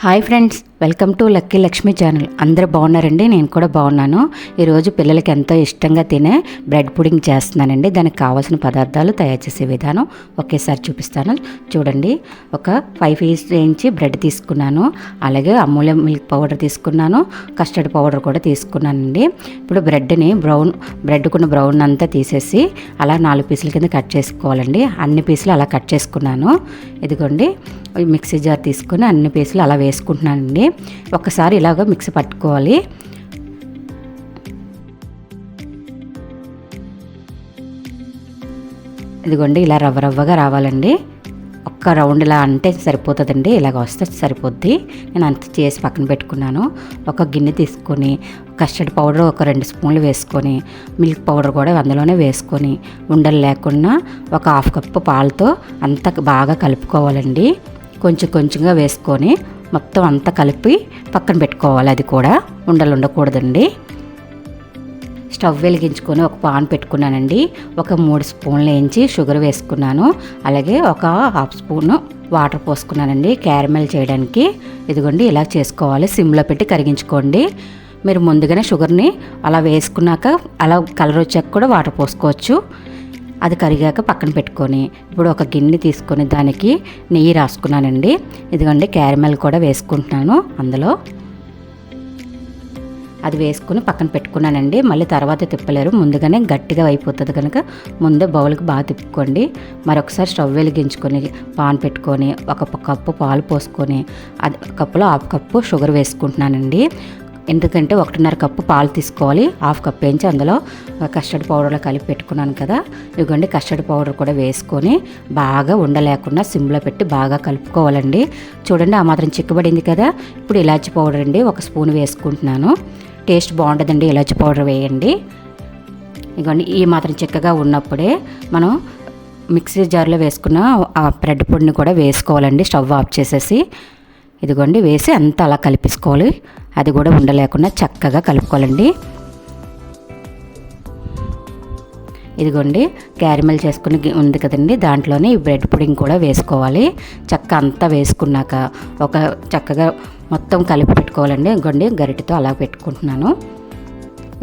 Hi friends, welcome to lucky Lakshmi channel. అందరూ బాగున్నారండి? నేను కూడా బాగున్నాను. ఈరోజు పిల్లలకి ఎంతో ఇష్టంగా తినే బ్రెడ్ పుడింగ్ చేస్తున్నానండి. దానికి కావాల్సిన పదార్థాలు, తయారు చేసే విధానం ఒకేసారి చూపిస్తాను చూడండి. ఒక 5 పీస్ వేయించి బ్రెడ్ తీసుకున్నాను. అలాగే అమూల్య మిల్క్ పౌడర్ తీసుకున్నాను, కస్టర్డ్ పౌడర్ కూడా తీసుకున్నానండి. ఇప్పుడు బ్రెడ్కున్న బ్రౌన్ అంతా తీసేసి అలా 4 పీసుల కింద కట్ చేసుకోవాలండి. అన్ని పీసులు అలా కట్ చేసుకున్నాను. ఇదిగోండి, మిక్సీ జార్ తీసుకొని అన్ని పీసులు అలా వేసుకుంటున్నానండి. ఒకసారి ఇలాగ మిక్సీ పట్టుకోవాలి. ఇదిగోండి, ఇలా రవ్వగా రావాలండి. ఒక్క రౌండ్ ఇలా అంటే సరిపోతుందండి. ఇలాగ వస్తే సరిపోద్ది. నేను అంత చేసి పక్కన పెట్టుకున్నాను. ఒక గిన్నె తీసుకొని కస్టర్డ్ పౌడర్ ఒక 2 స్పూన్లు వేసుకొని, మిల్క్ పౌడర్ కూడా అందులోనే వేసుకొని, ఉండలు లేకుండా ఒక 1/2 కప్పు పాలతో అంతా బాగా కలుపుకోవాలండి. కొంచెంగా వేసుకొని మొత్తం అంతా కలిపి పక్కన పెట్టుకోవాలి. అది కూడా ఉండలు ఉండకూడదండి. స్టవ్ వెలిగించుకొని ఒక పాన్ పెట్టుకున్నానండి. ఒక 3 స్పూన్లు వేయించి షుగర్ వేసుకున్నాను. అలాగే ఒక 1/2 స్పూను వాటర్ పోసుకున్నానండి క్యారమెల్ చేయడానికి. ఇదిగోండి, ఇలా చేసుకోవాలి. సిమ్లో పెట్టి కరిగించుకోండి. మీరు ముందుగానే షుగర్ని అలా వేసుకున్నాక అలా కలర్ వచ్చాక కూడా వాటర్ పోసుకోవచ్చు. అది కరిగాక పక్కన పెట్టుకొని ఇప్పుడు ఒక గిన్నె తీసుకొని దానికి నెయ్యి రాసుకున్నానండి. ఇదిగోండి, క్యారమెల్ కూడా వేసుకుంటున్నాను అందులో. అది వేసుకుని పక్కన పెట్టుకున్నానండి. మళ్ళీ తర్వాత తిప్పలేరు, ముందుగానే గట్టిగా అయిపోతుంది కనుక ముందే బౌల్కి బాగా తిప్పుకోండి. మరొకసారి స్టవ్ వెలిగించుకొని పాన్ పెట్టుకొని ఒక కప్పు పాలు పోసుకొని అది కప్పులో 1/2 కప్పు షుగర్ వేసుకుంటున్నానండి. ఎందుకంటే 1.5 కప్పు పాలు తీసుకోవాలి. 1/2 కప్పు వేయించి అందులో కస్టర్డ్ పౌడర్లో కలిపి పెట్టుకున్నాను కదా. ఇదిగోండి, కస్టర్డ్ పౌడర్ కూడా వేసుకొని బాగా ఉండలేకుండా సిమ్లో పెట్టి బాగా కలుపుకోవాలండి. చూడండి, ఆ మాత్రం చిక్కబడింది కదా. ఇప్పుడు ఇలాచీ పౌడర్ అండి 1 స్పూన్ వేసుకుంటున్నాను. టేస్ట్ బాగుంటుందండి, ఇలాచీ పౌడర్ వేయండి. ఇదిగోండి, ఈ మాత్రం చిక్కగా ఉన్నప్పుడే మనం మిక్సీ జార్లో వేసుకున్న ఆ బ్రెడ్ పొడిని కూడా వేసుకోవాలండి. స్టవ్ ఆఫ్ చేసేసి ఇదిగోండి వేసి అంతా అలా కలిపేసుకోవాలి. అది కూడా ఉండలేకుండా చక్కగా కలుపుకోవాలండి. ఇదిగోండి, క్యారమెల్ చేసుకుని ఉంది కదండి, దాంట్లోనే ఈ బ్రెడ్ పుడింగ్ కూడా వేసుకోవాలి. అంతా వేసుకున్నాక చక్కగా మొత్తం కలిపి పెట్టుకోవాలండి. ఇదిగోండి, గరిటెతో అలా పెట్టుకుంటున్నాను.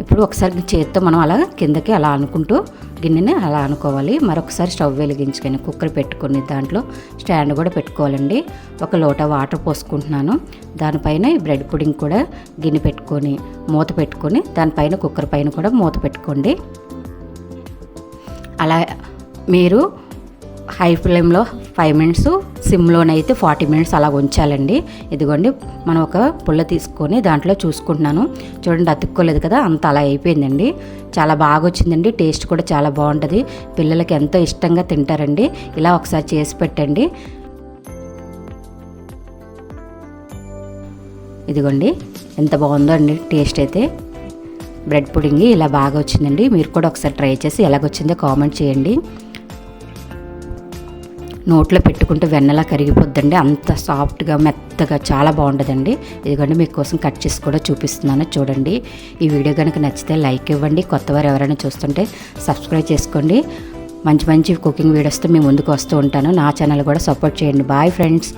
ఇప్పుడు ఒకసారి చేతితో మనం అలా కిందకి అలా అనుకుంటూ గిన్నెని అలా అనుకోవాలి. మరొకసారి స్టవ్ వెలిగించుకొని కుక్కర్ పెట్టుకొని దాంట్లో స్టాండ్ కూడా పెట్టుకోవాలండి. 1 లోటా వాటర్ పోసుకుంటున్నాను. దానిపైన ఈ బ్రెడ్ పుడింగ్ కూడా గిన్నె పెట్టుకొని మూత పెట్టుకొని దానిపైన కుక్కర్ పైన కూడా మూత పెట్టుకోండి. అలా మీరు హై ఫ్లేమ్లో 5 మినిట్స్, సిమ్లోనైతే 40 మినిట్స్ అలా ఉంచాలండి. ఇదిగోండి, మనం ఒక పుల్ల తీసుకొని దాంట్లో చూసుకుంటున్నాను. చూడండి, అతుక్కోలేదు కదా, అంత అలా అయిపోయిందండి. చాలా బాగా వచ్చిందండి. టేస్ట్ కూడా చాలా బాగుంటుంది. పిల్లలకి ఎంతో ఇష్టంగా తింటారండి. ఇలా ఒకసారి చేసి పెట్టండి. ఇదిగోండి, ఎంత బాగుందో అండి టేస్ట్ అయితే. బ్రెడ్ పుడింగ్ ఇలా బాగా వచ్చిందండి. మీరు కూడా ఒకసారి ట్రై చేసి ఎలాగొచ్చిందో కామెంట్ చేయండి. నోట్లో పెట్టుకుంటే వెన్నలా కరిగిపోద్దండి. అంత సాఫ్ట్గా మెత్తగా చాలా బాగుంటుందండి. ఇదిగోండి, మీకోసం కట్ చేసి కూడా చూపిస్తున్నాను చూడండి. ఈ వీడియో కనుక నచ్చితే లైక్ ఇవ్వండి. కొత్తవారు ఎవరైనా చూస్తుంటే సబ్స్క్రైబ్ చేసుకోండి. మంచి కుకింగ్ వీడియోస్తో మీ ముందుకు వస్తూ ఉంటాను. నా ఛానల్ కూడా సపోర్ట్ చేయండి. Bye friends.